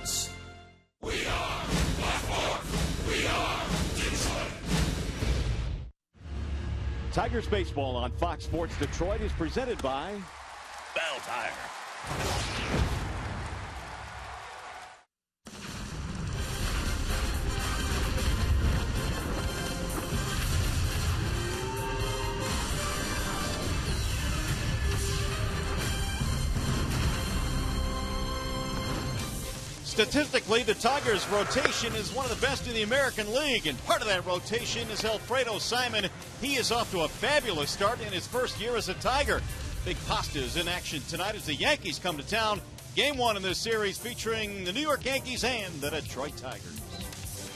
Sports. We are Blackmore. We are Detroit. Tigers baseball on Fox Sports Detroit is presented by Bell Tire. Statistically, the Tigers' rotation is one of the best in the American League, and part of that rotation is Alfredo Simon. He is off to a fabulous start in his first year as a Tiger. Big Pasta is in action tonight as the Yankees come to town. Game one in this series featuring the New York Yankees and the Detroit Tigers.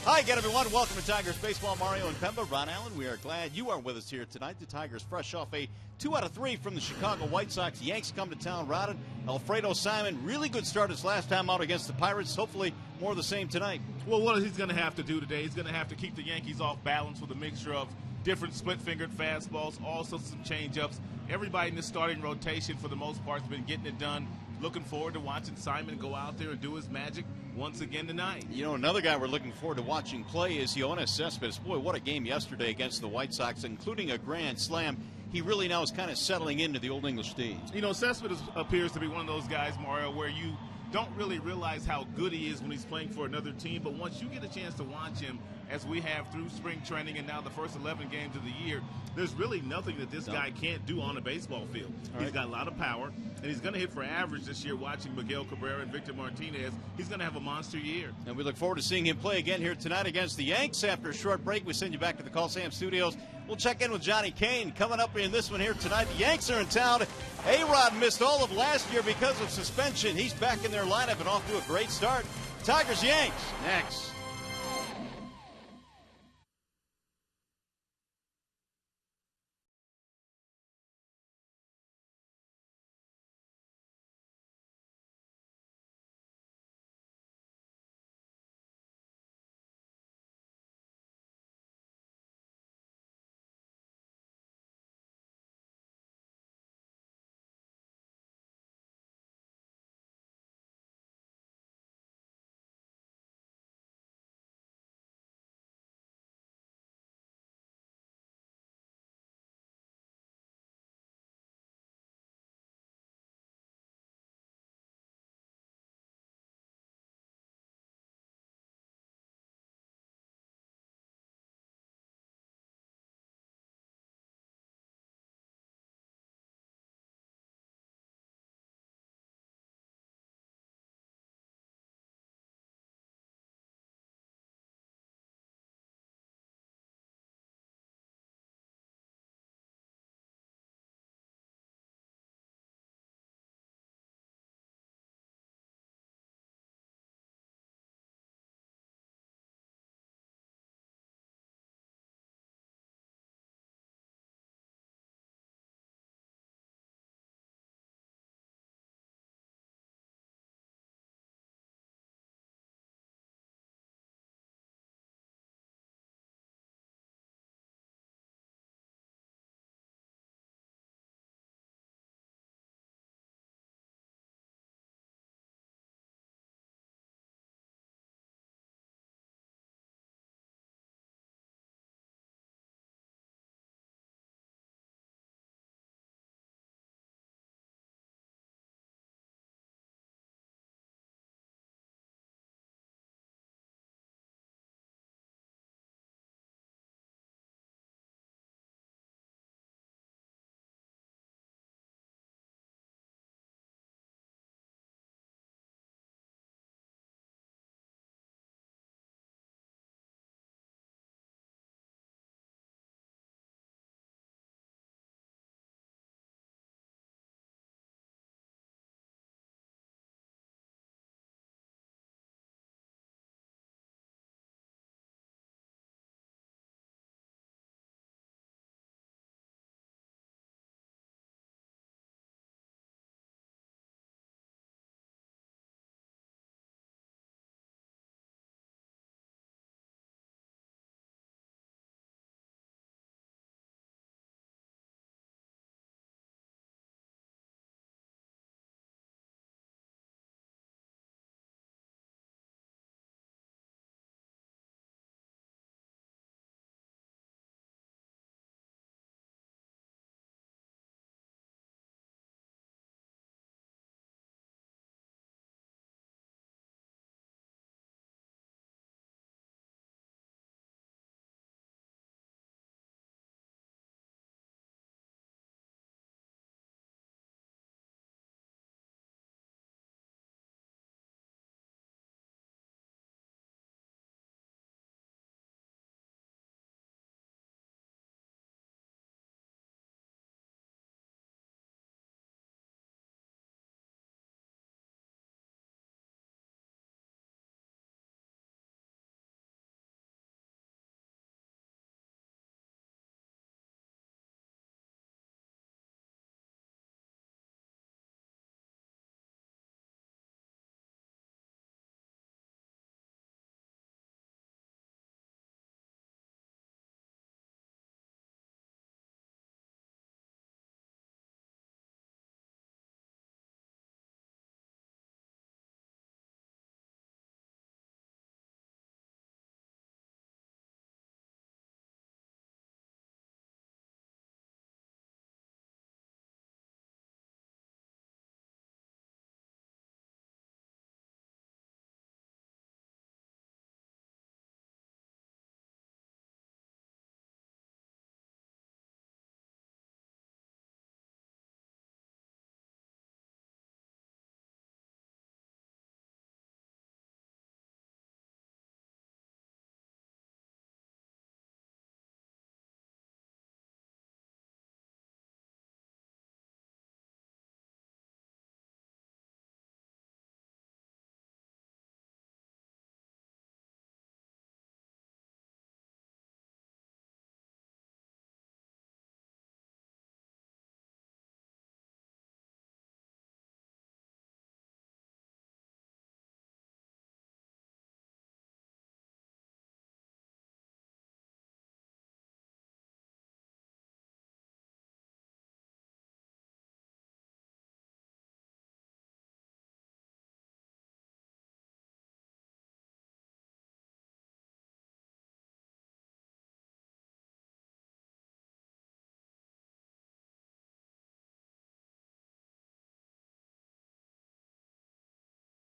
Hi again, everyone. Welcome to Tigers Baseball. Mario and Pemba, Ron Allen. We are glad you are with us here tonight. The Tigers fresh off a 2 out of 3 from the Chicago White Sox. The Yanks come to town routed. Alfredo Simon, really good start his last time out against the Pirates. Hopefully more of the same tonight. Well, what he's going to have to do today, he's going to have to keep the Yankees off balance with a mixture of different split-fingered fastballs, also some change-ups. Everybody in the starting rotation, for the most part, has been getting it done. Looking forward to watching Simon go out there and do his magic once again tonight. You know, another guy we're looking forward to watching play is Yoenis Cespedes. Boy, what a game yesterday against the White Sox, including a grand slam. He really now is kind of settling into the Old English stage. You know, Cespedes appears to be one of those guys, Mario, where you don't really realize how good he is when he's playing for another team, but once you get a chance to watch him, as we have through spring training and now the first 11 games of the year, there's really nothing that this guy can't do on a baseball field. He's got a lot of power, and he's going to hit for average this year. Watching Miguel Cabrera and Victor Martinez, he's going to have a monster year. And we look forward to seeing him play again here tonight against the Yanks. After a short break, we send you back to the Coliseum Studios. We'll check in with Johnny Kane coming up in this one here tonight. The Yanks are in town. A-Rod missed all of last year because of suspension. He's back in their lineup and off to a great start. Tigers-Yanks next.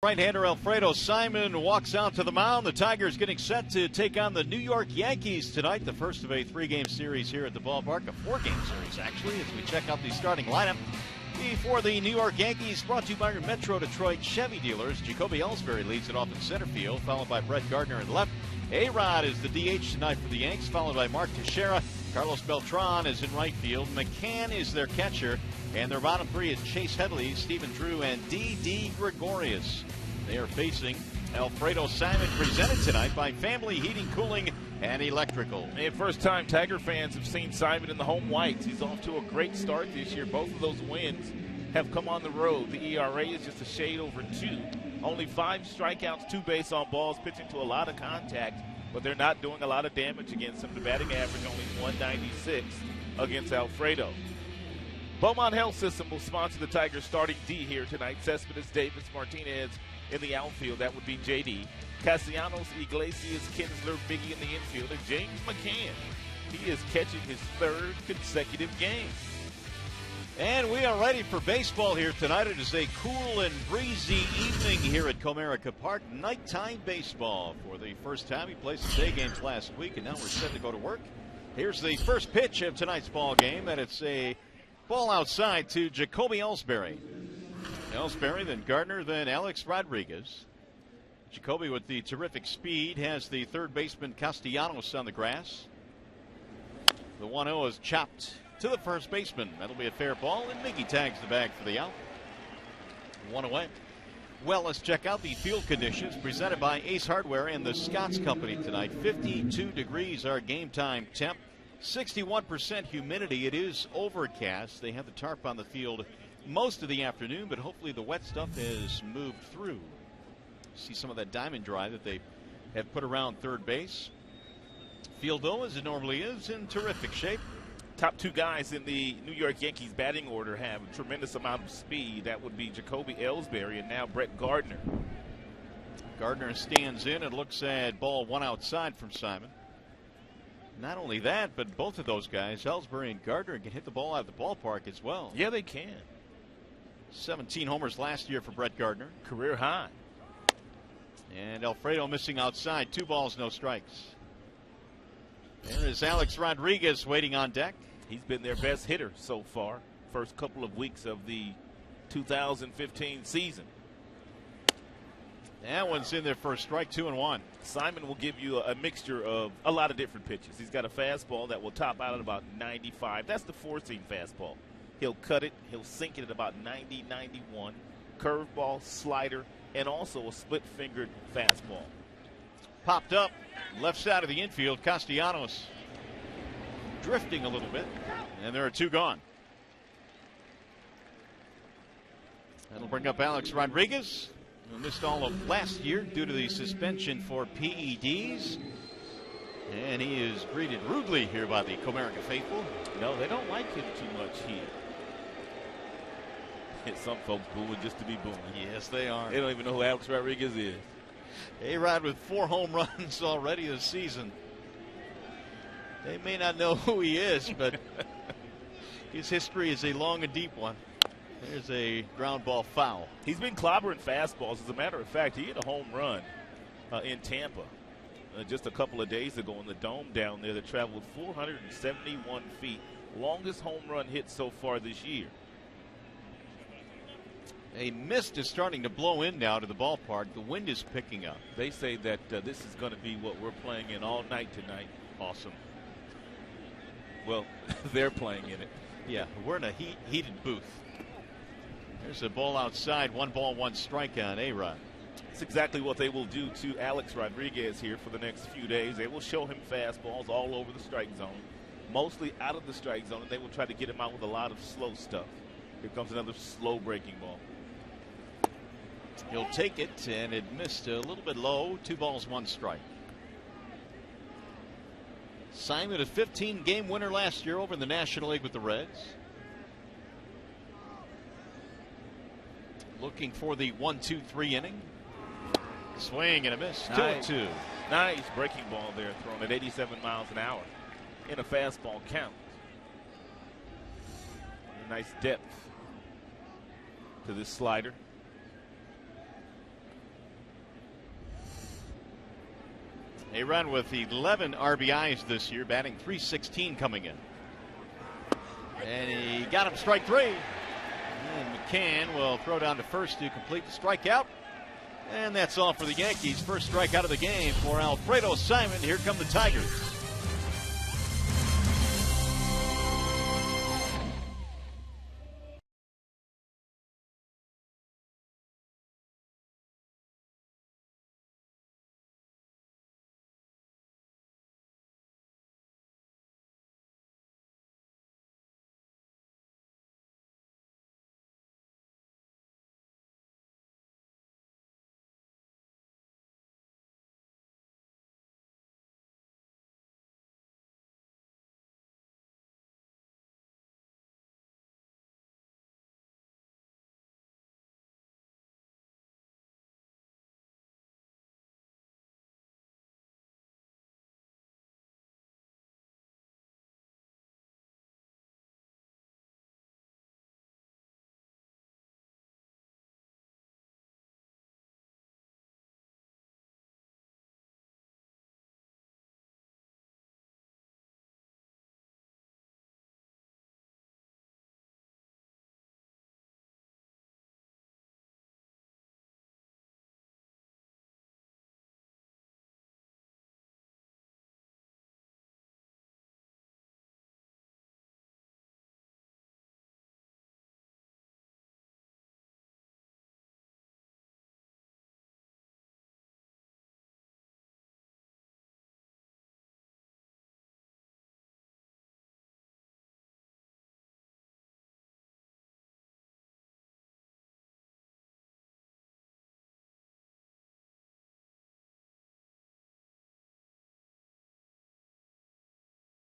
Right-hander Alfredo Simon walks out to the mound. The Tigers getting set to take on the New York Yankees tonight. The first of a 3-game series here at the ballpark. A 4-game series, actually, as we check out the starting lineup. Before the New York Yankees, brought to you by your Metro Detroit Chevy dealers. Jacoby Ellsbury leads it off in center field, followed by Brett Gardner in left. A-Rod is the DH tonight for the Yanks, followed by Mark Teixeira. Carlos Beltran is in right field. McCann is their catcher. And their bottom three is Chase Headley, Stephen Drew, and D.D. Gregorius. They are facing Alfredo Simon, presented tonight by Family Heating, Cooling, and Electrical. And first time Tiger fans have seen Simon in the home whites. He's off to a great start this year. Both of those wins have come on the road. The ERA is just a shade over 2. Only 5 strikeouts, 2 base on balls, pitching to a lot of contact, but they're not doing a lot of damage against him. The batting average only 196 against Alfredo. Beaumont Health System will sponsor the Tigers starting D here tonight. Cespedes, Davis, Martinez in the outfield. That would be J.D. Castellanos, Iglesias, Kinsler, Biggie in the infield, and James McCann. He is catching his 3rd consecutive game. And we are ready for baseball here tonight. It is a cool and breezy evening here at Comerica Park. Nighttime baseball for the first time. We played some day games last week, and now we're set to go to work. Here's the first pitch of tonight's ball game, and it's a ball outside to Jacoby Ellsbury. Ellsbury, then Gardner, then Alex Rodriguez. Jacoby with the terrific speed has the third baseman Castellanos on the grass. The 1-0 is chopped to the first baseman. That'll be a fair ball, and Miggy tags the bag for the out. 1 away. Well, let's check out the field conditions presented by Ace Hardware and the Scott's Company tonight. 52 degrees our game time temp. 61% humidity. It is overcast. They have the tarp on the field most of the afternoon, but hopefully the wet stuff has moved through. See some of that diamond dry that they have put around third base. Field, though, as it normally is, in terrific shape. Top 2 guys in the New York Yankees batting order have a tremendous amount of speed. That would be Jacoby Ellsbury and now Brett Gardner. Gardner stands in and looks at ball 1 outside from Simon. Not only that, but both of those guys, Ellsbury and Gardner, can hit the ball out of the ballpark as well. Yeah, they can. 17 homers last year for Brett Gardner. Career high. And Alfredo missing outside. 2 balls, no strikes. There is Alex Rodriguez waiting on deck. He's been their best hitter so far. First couple of weeks of the 2015 season. That one's in there for a strike, 2-1. Simon will give you a mixture of a lot of different pitches. He's got a fastball that will top out at about 95. That's the 4-seam fastball. He'll cut it. He'll sink it at about 90, 91. Curveball, slider, and also a split-fingered fastball. Popped up left side of the infield. Castellanos drifting a little bit, and there are 2 gone. That'll bring up Alex Rodriguez, who missed all of last year due to the suspension for PEDs. And he is greeted rudely here by the Comerica faithful. No, they don't like him too much here. Some folks booing just to be booing. Yes, they are. They don't even know who Alex Rodriguez is. A-Rod with 4 home runs already this season. They may not know who he is, but his history is a long and deep one. There's a ground ball foul. He's been clobbering fastballs. As a matter of fact, he hit a home run in Tampa just a couple of days ago in the dome down there that traveled 471 feet. Longest home run hit so far this year. A mist is starting to blow in now to the ballpark. The wind is picking up. They say that this is going to be what we're playing in all night tonight. Awesome. Well, they're playing in it. Yeah, we're in a heated booth. There's a ball outside. 1 ball, 1 strike on A-Rod. That's exactly what they will do to Alex Rodriguez here for the next few days. They will show him fastballs all over the strike zone, mostly out of the strike zone, and they will try to get him out with a lot of slow stuff. Here comes another slow breaking ball. He'll take it, and it missed a little bit low. 2 balls, 1 strike. Simon, a 15-game winner last year over in the National League with the Reds. Looking for the 1-2-3 inning. Swing and a miss. 2-2. Nice breaking ball there, thrown at 87 miles an hour in a fastball count. Nice depth to this slider. They run with 11 RBIs this year, batting .316 coming in. And he got him strike three. And McCann will throw down to first to complete the strikeout. And that's all for the Yankees. First strikeout of the game for Alfredo Simon. Here come the Tigers.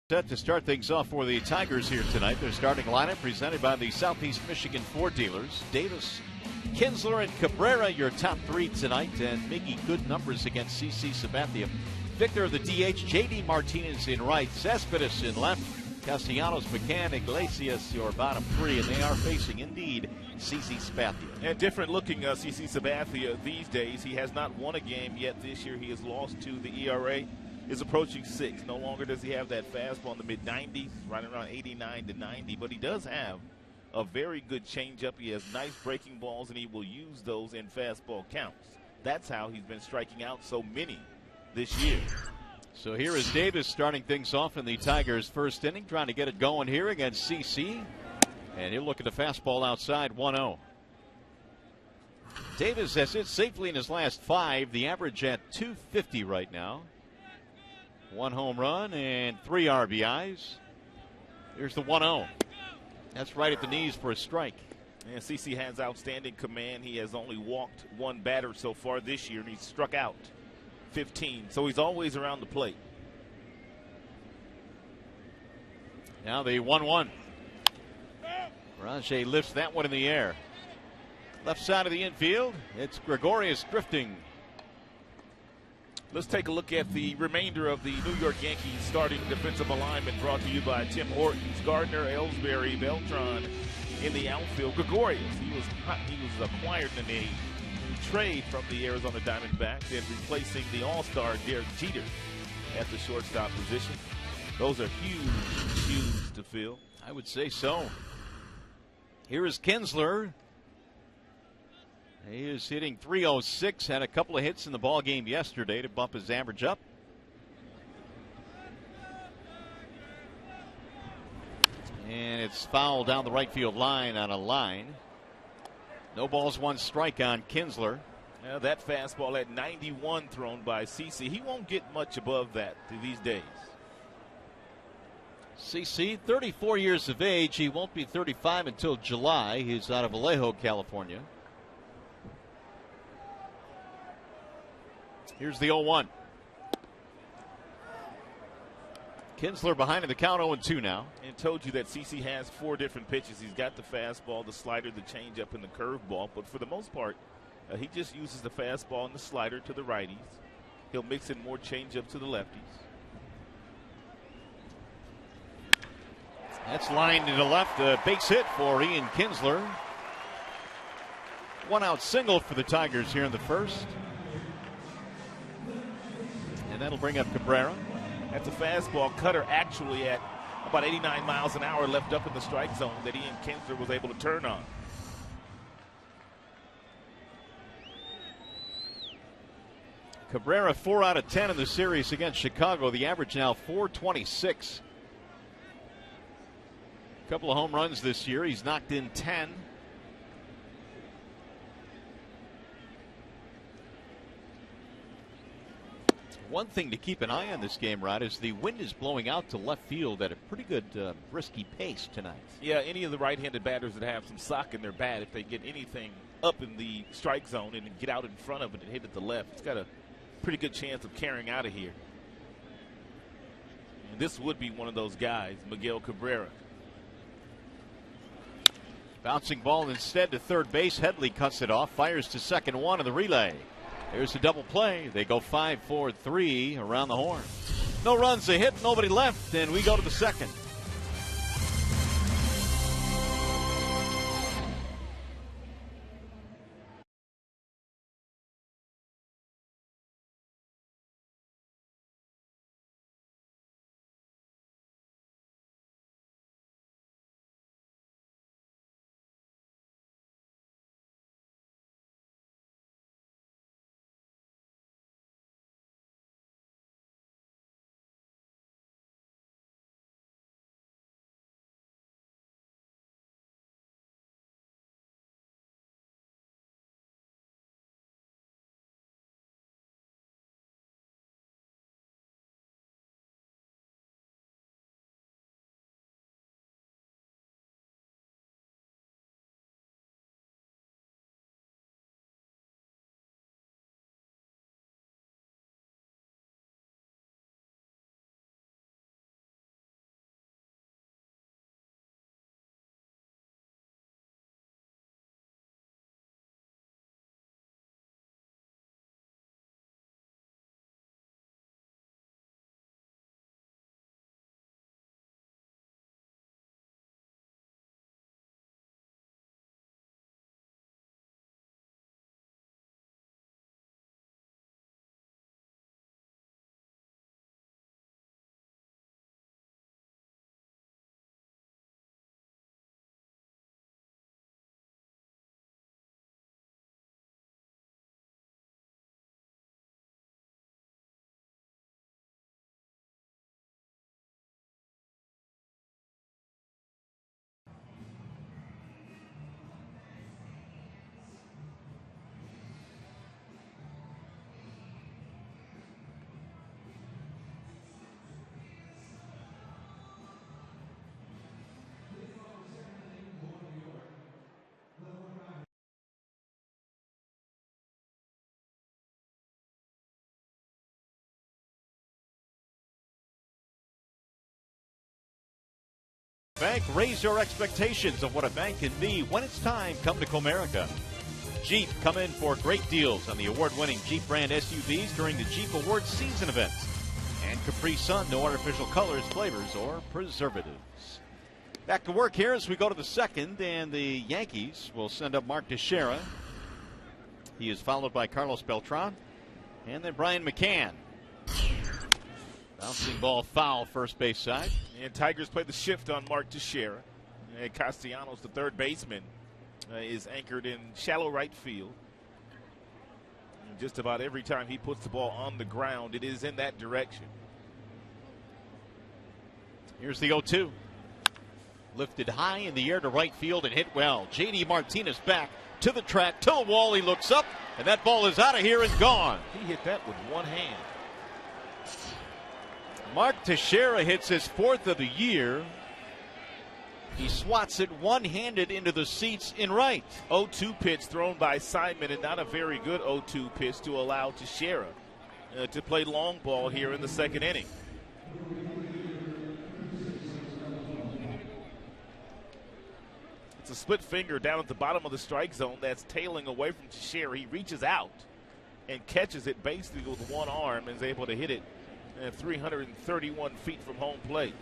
Set to start things off for the Tigers here tonight. Their starting lineup presented by the Southeast Michigan Ford dealers. Davis, Kinsler, and Cabrera, your top three tonight. And Miggy, good numbers against CC Sabathia. Victor of the DH, JD Martinez in right, Cespedes in left, Castellanos, McCann, Iglesias, your bottom three. And they are facing, indeed, CC Sabathia. And different looking CC Sabathia these days. He has not won a game yet this year. He has lost to the ERA. Is approaching 6. No longer does he have that fastball in the mid-90s, right around 89 to 90, but he does have a very good changeup. He has nice breaking balls, and he will use those in fastball counts. That's how he's been striking out so many this year. So here is Davis starting things off in the Tigers' first inning, trying to get it going here against CC. And he'll look at the fastball outside, 1-0. Davis has hit safely in his last 5, the average at .250 right now. 1 home run and 3 RBIs. Here's the 1-0. That's right at the knees for a strike. And CC has outstanding command. He has only walked 1 batter so far this year, and he's struck out 15. So he's always around the plate. Now the 1-1. Rajay lifts that one in the air. Left side of the infield. It's Gregorius drifting. Let's take a look at the remainder of the New York Yankees starting defensive alignment, brought to you by Tim Hortons. Gardner, Ellsbury, Beltran in the outfield. Gregorius, he was acquired in a trade from the Arizona Diamondbacks and replacing the all-star Derek Jeter at the shortstop position. Those are huge shoes to fill. I would say so. Here is Kinsler. He is hitting .306, had a couple of hits in the ball game yesterday to bump his average up. And it's fouled down the right field line on a line. No balls, 1 strike on Kinsler. Now that fastball at 91 thrown by CC. He won't get much above that these days. CC, 34 years of age. He won't be 35 until July. He's out of Vallejo, California. Here's the 0-1. Kinsler behind in the count, 0-2 now. And told you that CC has 4 different pitches. He's got the fastball, the slider, the changeup, and the curveball. But for the most part, he just uses the fastball and the slider to the righties. He'll mix in more changeup to the lefties. That's lined to the left. A base hit for Ian Kinsler. 1 out single for the Tigers here in the first. And that'll bring up Cabrera. That's a fastball cutter actually at about 89 miles an hour left up in the strike zone that Ian Kinsler was able to turn on. Cabrera 4 out of 10 in the series against Chicago. The average now 426. A couple of home runs this year. He's knocked in 10. One thing to keep an eye on this game, Rod, is the wind is blowing out to left field at a pretty good brisky pace tonight. Yeah, any of the right-handed batters that have some sock in their bat, if they get anything up in the strike zone and get out in front of it and hit it to left, it's got a pretty good chance of carrying out of here. And this would be one of those guys, Miguel Cabrera. Bouncing ball instead to third base. Headley cuts it off, fires to second one in the relay. There's a double play. They go 5-4-3 around the horn. No runs, a hit, nobody left, and we go to the second. Bank, raise your expectations of what a bank can be. When it's time, come to Comerica. Jeep, come in for great deals on the award-winning Jeep brand SUVs during the Jeep Awards season events. And Capri Sun, no artificial colors, flavors, or preservatives. Back to work here as we go to the second, and the Yankees will send up Mark Teixeira. He is followed by Carlos Beltran, and then Brian McCann. Bouncing ball foul, first base side. And Tigers play the shift on Mark Teixeira. And Castellanos, the third baseman, is anchored in shallow right field. And just about every time he puts the ball on the ground, it is in that direction. Here's the 0-2. Lifted high in the air to right field and hit well. J.D. Martinez back to the track, to the wall. He looks up, and that ball is out of here and gone. He hit that with one hand. Mark Teixeira hits his fourth of the year. He swats it one-handed into the seats in right. 0-2 pitch thrown by Simon, and not a very good 0-2 pitch to allow Teixeira to play long ball here in the second inning. It's a split finger down at the bottom of the strike zone that's tailing away from Teixeira. He reaches out and catches it basically with one arm and is able to hit it 331 feet from home plate.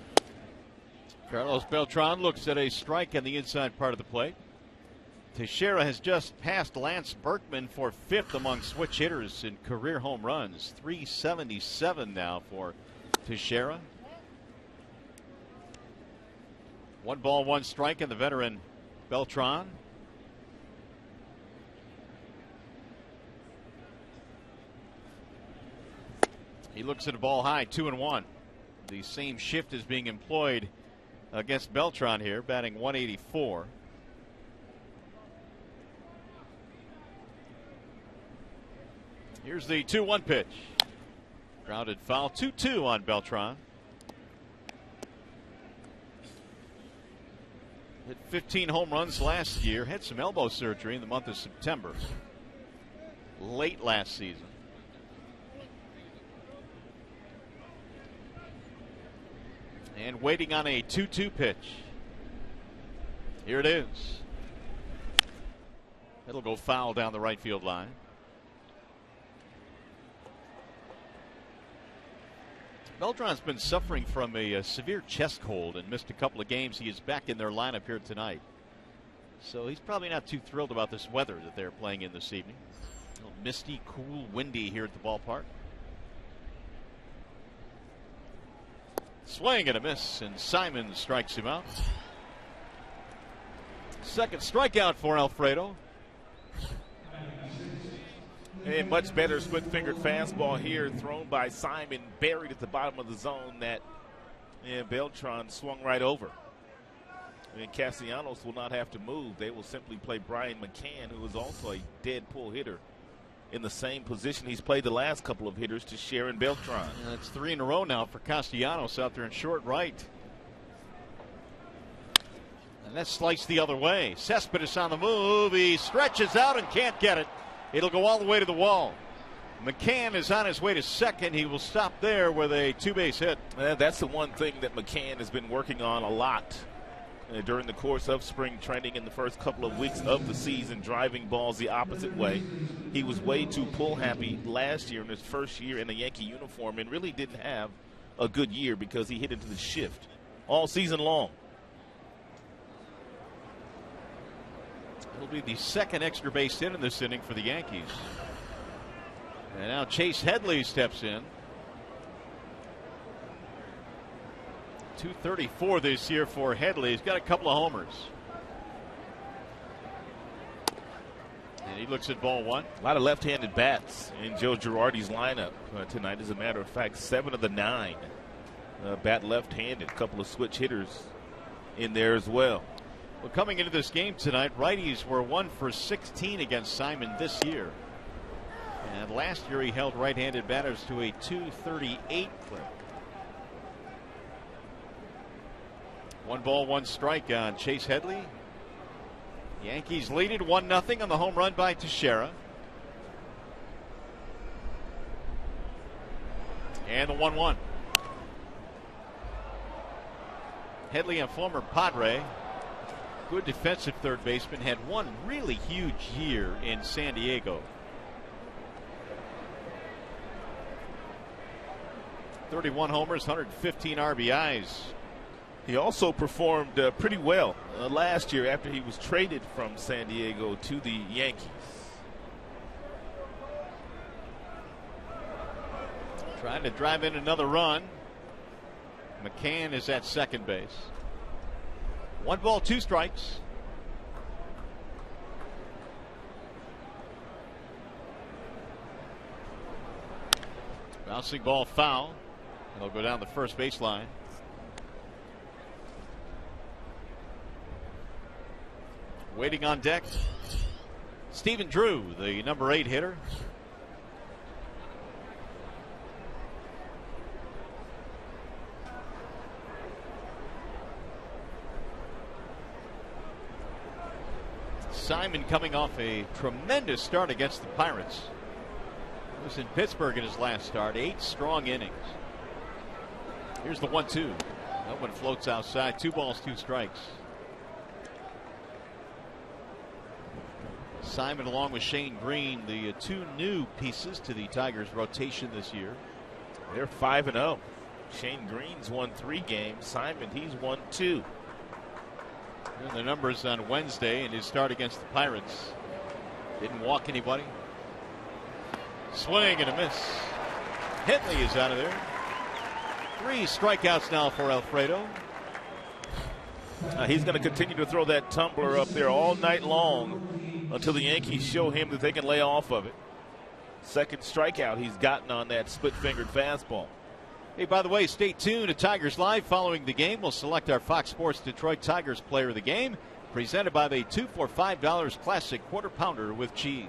Carlos Beltran looks at a strike on the inside part of the plate. Teixeira has just passed Lance Berkman for 5th among switch hitters in career home runs. 377 now for Teixeira. 1 ball, 1 strike, and the veteran Beltran. He looks at a ball high, 2-1. The same shift is being employed against Beltran here, batting 184. Here's the 2-1 pitch. Grounded foul, 2-2 on Beltran. Hit 15 home runs last year. Had some elbow surgery in the month of September. Late last season. And waiting on a 2-2 pitch. Here it is. It'll go foul down the right field line. Beltran's been suffering from a severe chest cold and missed a couple of games. He is back in their lineup here tonight. So he's probably not too thrilled about this weather that they're playing in this evening. A little misty, cool, windy here at the ballpark. Swing and a miss, and Simon strikes him out. Second strikeout for Alfredo. A much better split-fingered fastball here, thrown by Simon, buried at the bottom of the zone that Beltran swung right over. And Castellanos will not have to move. They will simply play Brian McCann, who is also a dead pull hitter, in the same position he's played the last couple of hitters to Sharon Beltran. That's 3 in a row now for Castellanos out there in short right. And that's sliced the other way. Cespedes on the move. He stretches out and can't get it. It'll go all the way to the wall. McCann is on his way to second. He will stop there with a 2-base hit. That's the one thing that McCann has been working on a lot during the course of spring training in the first couple of weeks of the season, driving balls the opposite way. He was way too pull happy last year in his first year in a Yankee uniform and really didn't have a good year because he hit into the shift all season long. It'll be the second extra base hit in this inning for the Yankees. And now Chase Headley steps in. 234 this year for Headley. He's got a couple of homers. And he looks at ball 1. A lot of left-handed bats in Joe Girardi's lineup tonight. As a matter of fact, 7 of the 9 bat left-handed. A couple of switch hitters in there as well. Well, coming into this game tonight, righties were 1 for 16 against Simon this year. And last year he held right-handed batters to a 238 clip. 1 ball, 1 strike on Chase Headley. Yankees lead it 1-0 on the home run by Teixeira. And the 1-1. Headley, a former Padre, good defensive third baseman, had one really huge year in San Diego. 31 homers, 115 RBIs. He also performed pretty well last year after he was traded from San Diego to the Yankees. Trying to drive in another run. McCann is at second base. 1 ball, 2 strikes. Bouncing ball foul. It'll go down the first baseline. Waiting on deck, Stephen Drew, the number 8 hitter. Simon coming off a tremendous start against the Pirates. He was in Pittsburgh in his last start. 8 strong innings. Here's the 1-2. That one floats outside. 2 balls, 2 strikes. Simon along with Shane Green, the 2 new pieces to the Tigers rotation this year. They're 5-0. Shane Green's won 3 games. Simon, he's won 2. And the numbers on Wednesday in his start against the Pirates. Didn't walk anybody. Swing and a miss. Hitley is out of there. 3 strikeouts now for Alfredo. He's going to continue to throw that tumbler up there all night long until the Yankees show him that they can lay off of it. Second strikeout he's gotten on that split-fingered fastball. Hey, by the way, stay tuned to Tigers Live following the game. We'll select our Fox Sports Detroit Tigers player of the game, presented by the 2 for $5 Classic Quarter Pounder with cheese.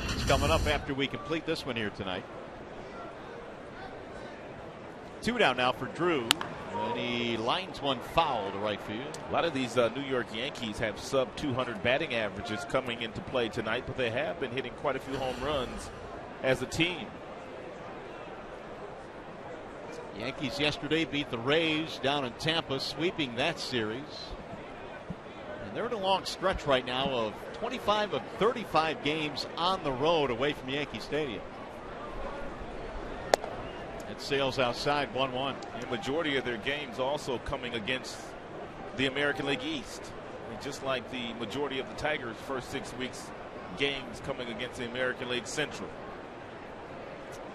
It's coming up after we complete this one here tonight. 2 down now for Drew. And he lines one foul to right field. A lot of these New York Yankees have sub-200 batting averages coming into play tonight, but they have been hitting quite a few home runs as a team. Yankees yesterday beat the Rays down in Tampa, sweeping that series. And they're in a long stretch right now of 25 of 35 games on the road away from Yankee Stadium. It sails outside 1-1. The majority of their games also coming against the American League East. And just like the majority of the Tigers' first 6 weeks games coming against the American League Central.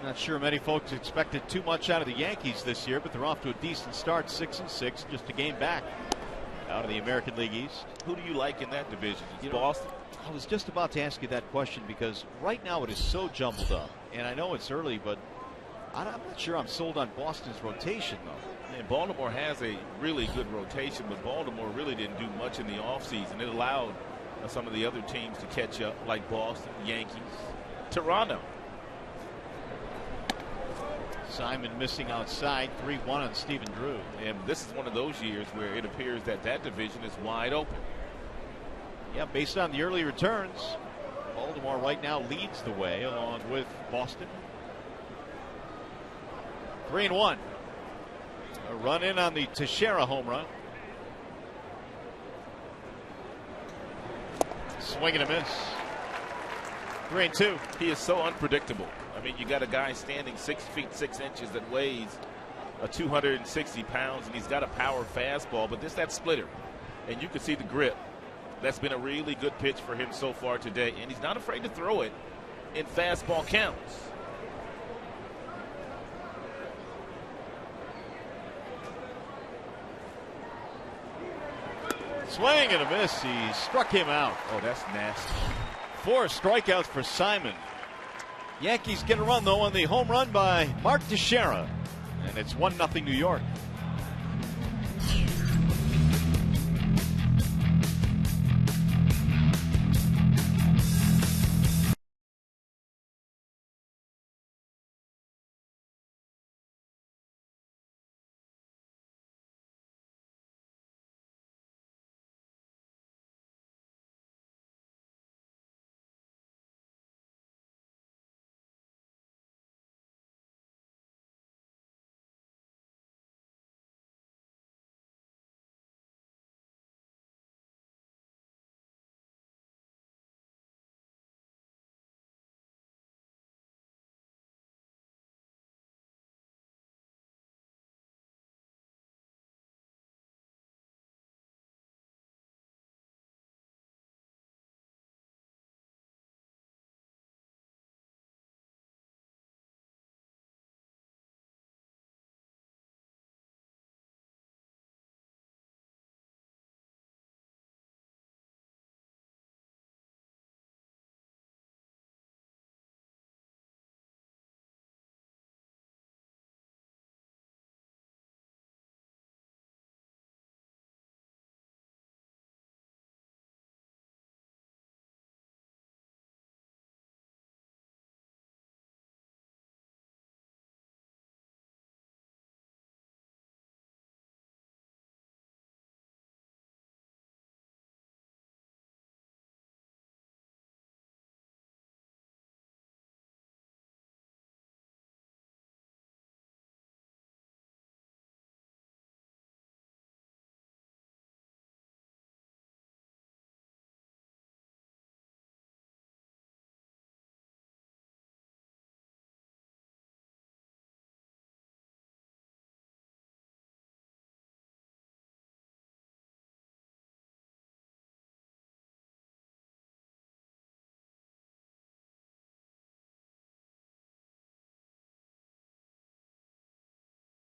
Not sure many folks expected too much out of the Yankees this year, but they're off to a decent start, 6-6, just a game back out of the American League East. Who do you like in that division? Boston? I was just about to ask you that question because right now it is so jumbled up. And I know it's early, but I'm not sure I'm sold on Boston's rotation, though. And Baltimore has a really good rotation, but Baltimore really didn't do much in the offseason. It allowed some of the other teams to catch up, like Boston, Yankees, Toronto. Simon missing outside, 3-1 on Stephen Drew. And this is one of those years where it appears that that division is wide open. Yeah, based on the early returns, Baltimore right now leads the way along with Boston. 3-1. A run in on the Teixeira home run. Swing and a miss. 3-2. He is so unpredictable. I mean, you got a guy standing 6 feet 6 inches that weighs 260 pounds, and he's got a power fastball, but that splitter, and you can see the grip. That's been a really good pitch for him so far today, and he's not afraid to throw it in fastball counts. Swing and a miss. He struck him out. Oh, that's nasty. 4 strikeouts for Simon. Yankees get a run, though, on the home run by Mark Teixeira. And it's 1-0 New York.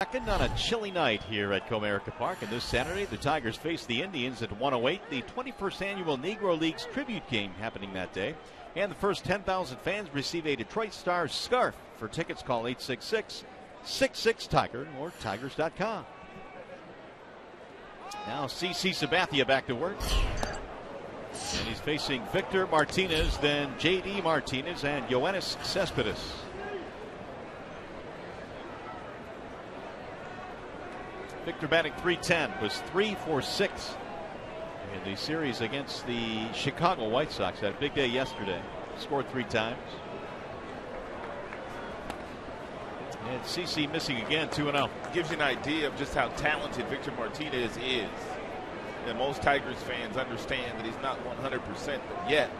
Second on a chilly night here at Comerica Park, and this Saturday the Tigers face the Indians at 1:08. The 21st annual Negro Leagues tribute game happening that day, and the first 10,000 fans receive a Detroit Stars scarf. For tickets, call 866-66-TIGER or Tigers.com. Now CC Sabathia back to work, and he's facing Victor Martinez, then JD Martinez and Yoenis Cespedes. Victor batting .310, was 3 for 6 in the series against the Chicago White Sox. Had a big day yesterday. Scored 3 times. And CC missing again, 2-0. Gives you an idea of just how talented Victor Martinez is. And most Tigers fans understand that he's not 100%, but yet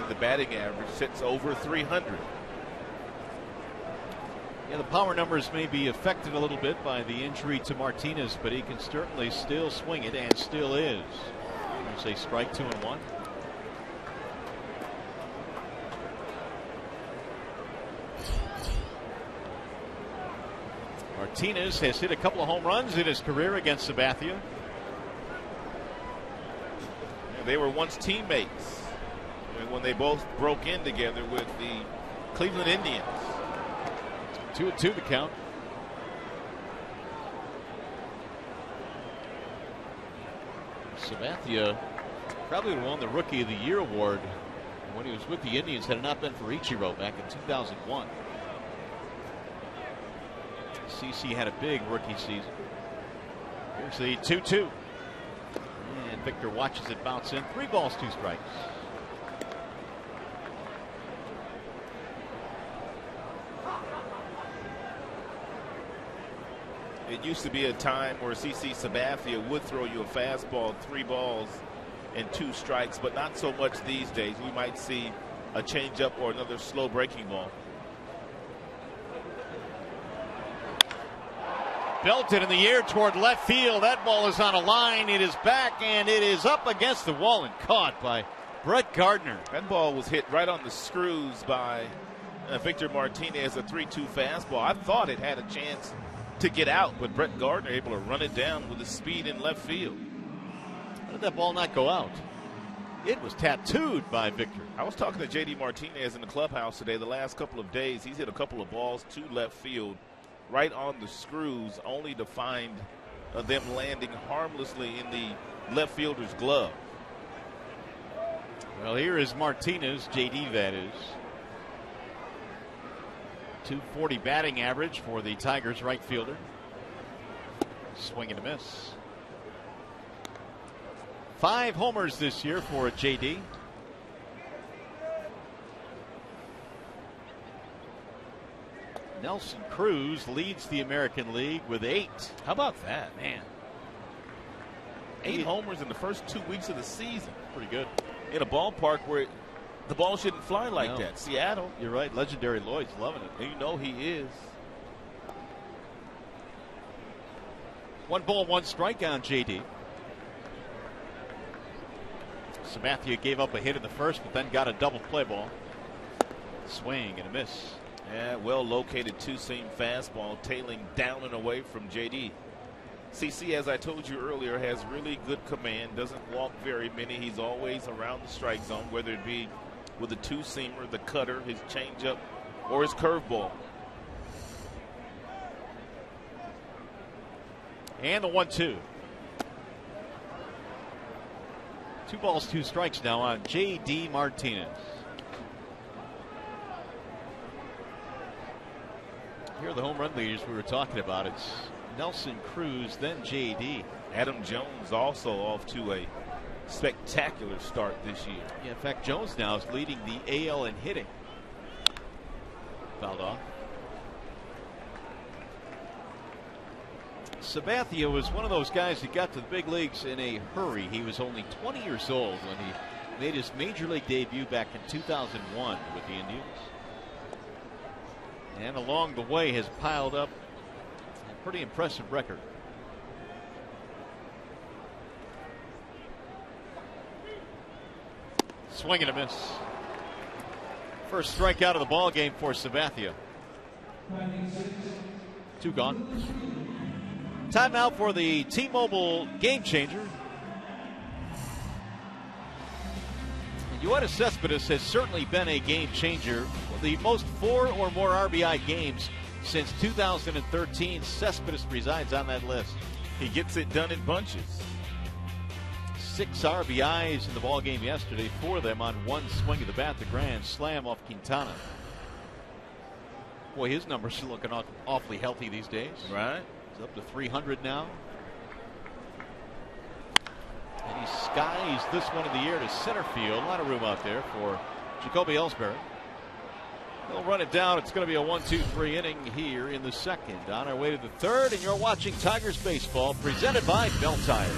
the batting average sits over 300. Yeah, the power numbers may be affected a little bit by the injury to Martinez, but he can certainly still swing it, and still is. There's a strike, 2-1. Martinez has hit a couple of home runs in his career against Sabathia. They were once teammates when they both broke in together with the Cleveland Indians. 2-2 the count. Sabathia probably would have won the Rookie of the Year award when he was with the Indians had it not been for Ichiro back in 2001. CC had a big rookie season. Here's the 2-2. And Victor watches it bounce in. 3 balls, 2 strikes. It used to be a time where CC Sabathia would throw you a fastball, 3 balls and 2 strikes, but not so much these days. We might see a changeup or another slow breaking ball. Belted in the air toward left field. That ball is on a line. It is back, and it is up against the wall and caught by Brett Gardner. That ball was hit right on the screws by Victor Martinez, a 3-2 fastball. I thought it had a chance to get out, but Brett Gardner able to run it down with his speed in left field. How did that ball not go out? It was tattooed by Victor. I was talking to JD Martinez in the clubhouse today. The last couple of days, he's hit a couple of balls to left field right on the screws, only to find them landing harmlessly in the left fielder's glove. Well, here is Martinez, JD that is. .240 batting average for the Tigers right fielder. Swing and a miss. 5 homers this year for JD. Nelson Cruz leads the American League with 8. How about that? Man. 8 homers in the first 2 weeks of the season. Pretty good. In a ballpark where the ball shouldn't fly like that. Seattle. You're right. Legendary Lloyd's loving it. And you know he is. 1 ball, 1 strike on JD. Sabathia gave up a hit in the first, but then got a double play ball. Swing and a miss. Yeah, well located 2-seam fastball tailing down and away from JD. CC, as I told you earlier, has really good command, doesn't walk very many. He's always around the strike zone, whether it be with the 2-seamer, the cutter, his changeup, or his curveball. And the 1-2. 2 balls, 2 strikes now on JD Martinez. Here are the home run leaders we were talking about. It's Nelson Cruz, then JD. Adam Jones also off to a spectacular start this year. Yeah, in fact, Jones now is leading the AL in hitting. Fouled off. Sabathia was one of those guys that got to the big leagues in a hurry. He was only 20 years old when he made his major league debut back in 2001 with the Indians. And along the way has piled up a pretty impressive record. Swing and a miss. First strikeout of the ball game for Sabathia. 2 gone. Time now for the T-Mobile Game Changer. Yoenis Cespedes has certainly been a game changer. The most 4 or more RBI games since 2013. Cespedes resides on that list. He gets it done in bunches. 6 RBIs in the ball game yesterday, 4 of them on one swing of the bat, the grand slam off Quintana. Boy, his numbers are looking awfully healthy these days. Right. He's up to 300 now. And he skies this one in the air to center field. A lot of room out there for Jacoby Ellsbury. They'll run it down. It's going to be a 1-2-3 inning here in the second. On our way to the third, and you're watching Tigers baseball presented by Bell Tire.